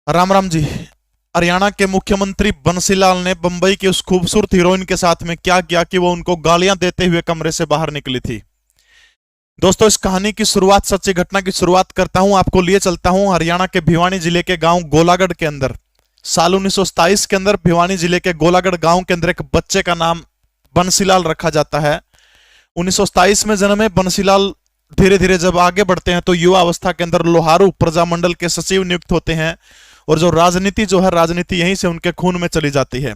राम राम जी। हरियाणा के मुख्यमंत्री बंसीलाल ने बंबई की उस खूबसूरत हीरोइन के साथ में क्या किया कि वो उनको गालियां देते हुए कमरे से बाहर निकली थी। दोस्तों, इस कहानी की शुरुआत, सच्ची घटना की शुरुआत करता हूं, आपको लिए चलता हूं हरियाणा के भिवानी जिले के गांव गोलागढ़ के अंदर। साल 1927 के अंदर भिवानी जिले के गोलागढ़ गांव के अंदर एक बच्चे का नाम बंसीलाल रखा जाता है। 1927 में जन्मे बंसीलाल धीरे धीरे जब आगे बढ़ते हैं तो युवा अवस्था के अंदर लोहारू प्रजामंडल के सचिव नियुक्त होते हैं। और जो राजनीति जो है, राजनीति यहीं से उनके खून में चली जाती है।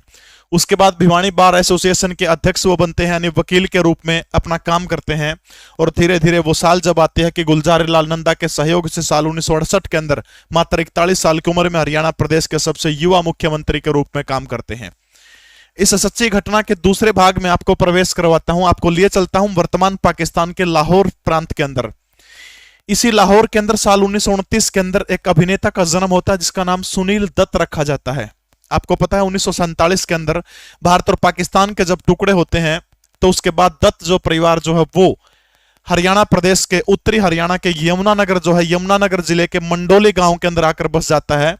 उसके बाद भिवानी बार एसोसिएशन के अध्यक्ष वो बनते हैं, यानी वकील के रूप में अपना काम करते हैं। और धीरे धीरे वो साल जब आती है कि गुलजार लाल नंदा के सहयोग से साल 1968 के अंदर मात्र 41 साल की उम्र में हरियाणा प्रदेश के सबसे युवा मुख्यमंत्री के रूप में काम करते हैं। इस सच्ची घटना के दूसरे भाग में आपको प्रवेश करवाता हूं, आपको लिए चलता हूं वर्तमान पाकिस्तान के लाहौर प्रांत के अंदर। इसी लाहौर के अंदर साल 1929 के अंदर एक अभिनेता का जन्म होता है जिसका नाम सुनील दत्त रखा जाता है। आपको पता है 1947 के अंदर भारत और पाकिस्तान के जब टुकड़े होते हैं तो उसके बाद दत्त जो परिवार जो है वो हरियाणा प्रदेश के उत्तरी हरियाणा के यमुनानगर जो है, यमुनानगर जिले के मंडोली गांव के अंदर आकर बस जाता है।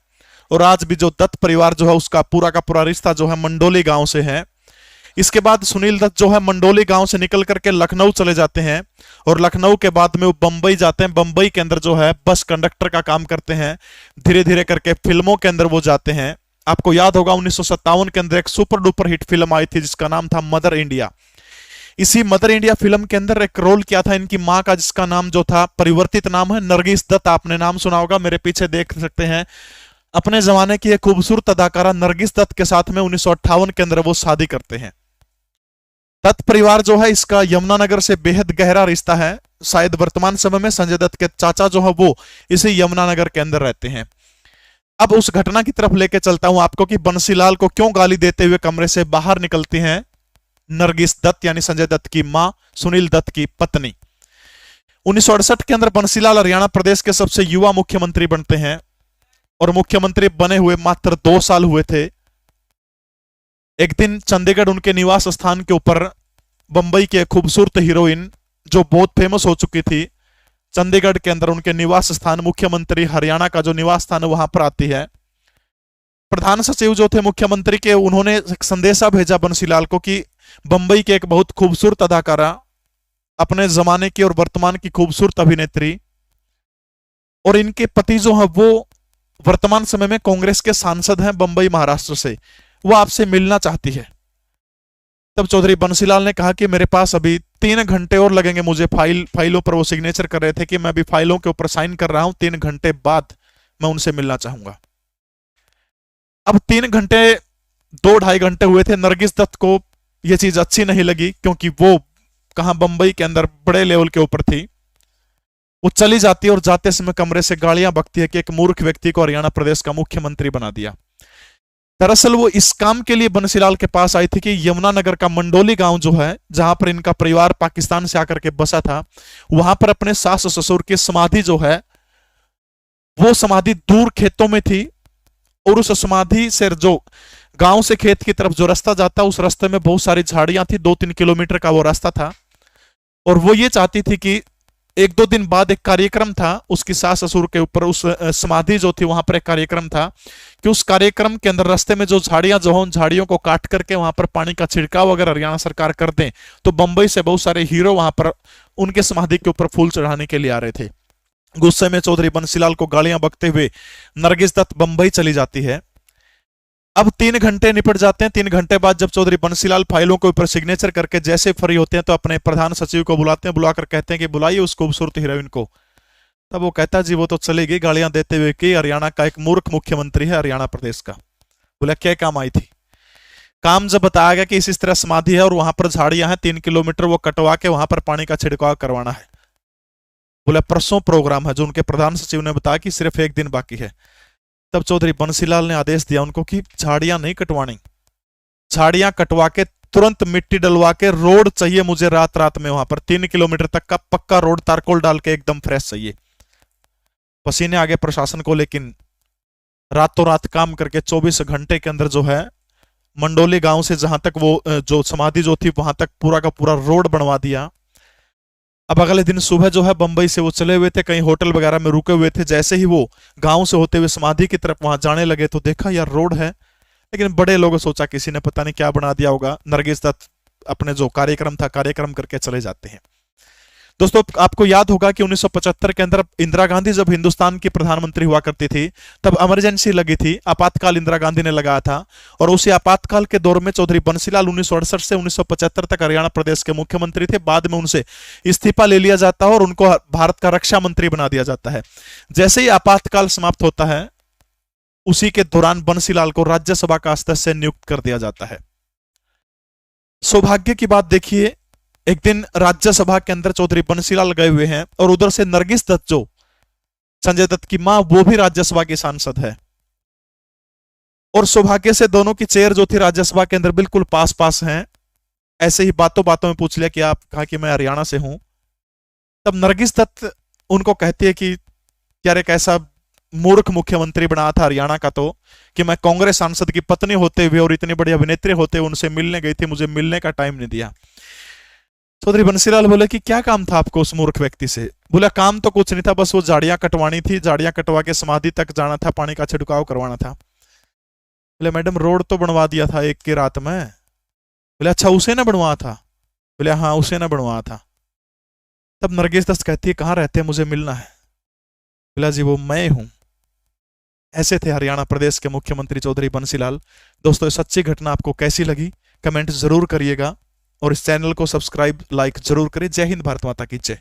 और आज भी जो दत्त परिवार जो है उसका पूरा का पूरा रिश्ता जो है मंडोली गांव से है। इसके बाद सुनील दत्त जो है मंडोली गांव से निकल करके लखनऊ चले जाते हैं। और लखनऊ के बाद में वो बंबई जाते हैं। बंबई के अंदर जो है बस कंडक्टर का काम करते हैं। धीरे धीरे करके फिल्मों के अंदर वो जाते हैं। आपको याद होगा 1957 के अंदर एक सुपर डुपर हिट फिल्म आई थी जिसका नाम था मदर इंडिया। इसी मदर इंडिया फिल्म के अंदर एक रोल किया था इनकी मां का, जिसका नाम जो था परिवर्तित नाम है नरगिस दत्त। आपने नाम सुना होगा, मेरे पीछे देख सकते हैं। अपने जमाने की एक खूबसूरत अदाकारा नरगिस दत्त के साथ में 1958 के अंदर वो शादी करते हैं। दत्त परिवार जो है इसका यमुनानगर से बेहद गहरा रिश्ता है। शायद वर्तमान समय में संजय दत्त के चाचा जो है वो इसी यमुनानगर के अंदर रहते हैं। अब उस घटना की तरफ लेके चलता हूं आपको कि बंसीलाल को क्यों गाली देते हुए कमरे से बाहर निकलती हैं नरगिस दत्त, यानी संजय दत्त की मां, सुनील दत्त की पत्नी। 1968 के अंदर बंसीलाल हरियाणा प्रदेश के सबसे युवा मुख्यमंत्री बनते हैं। और मुख्यमंत्री बने हुए मात्र 2 साल हुए थे। एक दिन चंडीगढ़ उनके निवास स्थान के ऊपर बंबई की एक खूबसूरत हीरोइन जो बहुत फेमस हो चुकी थी, चंडीगढ़ के अंदर उनके निवास स्थान, मुख्यमंत्री हरियाणा का जो निवास स्थान है वहां पर आती है। प्रधान सचिव जो थे मुख्यमंत्री के, उन्होंने एक संदेशा भेजा बंसीलाल को कि बंबई के एक बहुत खूबसूरत अदाकारा, अपने जमाने की और वर्तमान की खूबसूरत अभिनेत्री, और इनके पति जो है वो वर्तमान समय में कांग्रेस के सांसद हैं बंबई महाराष्ट्र से, वो आपसे मिलना चाहती है। तब चौधरी बंसीलाल ने कहा कि मेरे पास अभी 3 घंटे और लगेंगे मुझे, फाइलों पर वो सिग्नेचर कर रहे थे कि मैं अभी फाइलों के ऊपर साइन कर रहा हूं, 3 घंटे बाद मैं उनसे मिलना चाहूंगा। अब 3 घंटे, 2 ढाई घंटे हुए थे। नरगिस दत्त को यह चीज अच्छी नहीं लगी क्योंकि वो कहां बंबई के अंदर बड़े लेवल के ऊपर थी। वो चली जाती है और जाते समय कमरे से गालियां बकती है कि एक मूर्ख व्यक्ति को हरियाणा प्रदेश का मुख्यमंत्री बना दिया। दरअसल वो इस काम के लिए बंसीलाल के पास आई थी कि यमुनानगर का मंडोली गांव जो है, जहां पर इनका परिवार पाकिस्तान से आकर के बसा था, वहां पर अपने सास ससुर की समाधि जो है वो समाधि दूर खेतों में थी। और उस समाधि से जो गांव से खेत की तरफ जो रास्ता जाता, उस रास्ते में बहुत सारी झाड़ियां थी, 2-3 किलोमीटर का वो रास्ता था। और वो ये चाहती थी कि 1-2 दिन बाद एक कार्यक्रम था उसकी सास ससुर के ऊपर, उस समाधि जो थी वहां पर एक कार्यक्रम था कि उस कार्यक्रम के अंदर रास्ते में जो झाड़ियां जो हो, उन झाड़ियों को काट करके वहां पर पानी का छिड़काव अगर हरियाणा सरकार कर दे तो बंबई से बहुत सारे हीरो वहां पर उनके समाधि के ऊपर फूल चढ़ाने के लिए आ रहे थे। गुस्से में चौधरी बंसीलाल को गालियां बकते हुए नरगिस दत्त बंबई चली जाती है। अब 3 घंटे निपट जाते हैं। 3 घंटे बाद जब चौधरी बंसीलाल फाइलों के ऊपर सिग्नेचर करके जैसे फ्री होते हैं तो अपने प्रधान सचिव को बुलाते हैं, बुलाकर कहते हैं कि बुलाइए उस खूबसूरत हीरोइन को। तब वो कहता है जी वो तो चलेगी, गालियां देते हुए कि हरियाणा का एक मूर्ख मुख्यमंत्री है हरियाणा प्रदेश का। बोला क्या काम आई थी? काम जब बताया गया कि इस तरह समाधि है और वहां पर झाड़ियां हैं, 3 किलोमीटर वो कटवा के वहां पर पानी का छिड़काव करवाना है। बोला परसों प्रोग्राम है, जो उनके प्रधान सचिव ने बताया कि सिर्फ 1 दिन बाकी है। तब चौधरी बंसीलाल ने आदेश दिया उनको कि झाड़ियां नहीं कटवानी, झाड़ियां कटवा के तुरंत मिट्टी डलवा के रोड चाहिए मुझे रात रात में, वहां पर 3 किलोमीटर तक का पक्का रोड तारकोल डाल के एकदम फ्रेश चाहिए। पसीने आगे प्रशासन को, लेकिन रातों रात काम करके 24 घंटे के अंदर जो है मंडोली गांव से जहां तक वो जो समाधि जो थी वहां तक पूरा का पूरा रोड बनवा दिया। अब अगले दिन सुबह जो है बंबई से वो चले हुए थे, कहीं होटल वगैरह में रुके हुए थे। जैसे ही वो गांव से होते हुए समाधि की तरफ वहां जाने लगे तो देखा यार रोड है, लेकिन बड़े लोगों सोचा किसी ने पता नहीं क्या बना दिया होगा। नरगिस दत्त अपने जो कार्यक्रम था कार्यक्रम करके चले जाते हैं। दोस्तों आपको याद होगा कि 1975 के अंदर इंदिरा गांधी जब हिंदुस्तान की प्रधानमंत्री हुआ करती थी तब इमरजेंसी लगी थी, आपातकाल इंदिरा गांधी ने लगाया था। और उसी आपातकाल के दौर में चौधरी बंसीलाल 1968 से 1975 तक हरियाणा प्रदेश के मुख्यमंत्री थे। बाद में उनसे इस्तीफा ले लिया जाता है और उनको भारत का रक्षा मंत्री बना दिया जाता है। जैसे ही आपातकाल समाप्त होता है उसी के दौरान बंसीलाल को राज्यसभा का सदस्य नियुक्त कर दिया जाता है। सौभाग्य की बात देखिए, एक दिन राज्यसभा के अंदर चौधरी बंसीलाल गए हुए हैं और उधर से नरगिस दत्त जो संजय दत्त की मां वो भी राज्यसभा की सांसद है। और सौभाग्य से दोनों की चेयर जो थी राज्यसभा के अंदर बिल्कुल पास पास हैं। ऐसे ही बातों बातों में पूछ लिया कि आप, कहा कि मैं हरियाणा से हूं। तब नरगिस दत्त उनको कहती है कि यार एक ऐसा मूर्ख मुख्यमंत्री बनाया था हरियाणा का तो, कि मैं कांग्रेस सांसद की पत्नी होते हुए और इतनी बड़ी अभिनेत्री होते हुए उनसे मिलने गई थी, मुझे मिलने का टाइम नहीं दिया। चौधरी बंसीलाल बोले कि क्या काम था आपको उस मूर्ख व्यक्ति से? बोला काम तो कुछ नहीं था, बस वो झाड़ियां कटवानी थी, झाड़ियां कटवा के समाधि तक जाना था, पानी का छिड़काव करवाना था। बोले मैडम रोड तो बनवा दिया था एक की रात में। बोले अच्छा उसे ना बनवाया था? बोले हाँ उसे ना बनवाया था। तब नरगिस दत्त कहती है कहाँ रहते हैं, मुझे मिलना है। बोला जी वो मैं हूं। ऐसे थे हरियाणा प्रदेश के मुख्यमंत्री चौधरी बंसीलाल। दोस्तों सच्ची घटना आपको कैसी लगी कमेंट जरूर करिएगा और इस चैनल को सब्सक्राइब लाइक जरूर करें। जय हिंद, भारत माता की जय।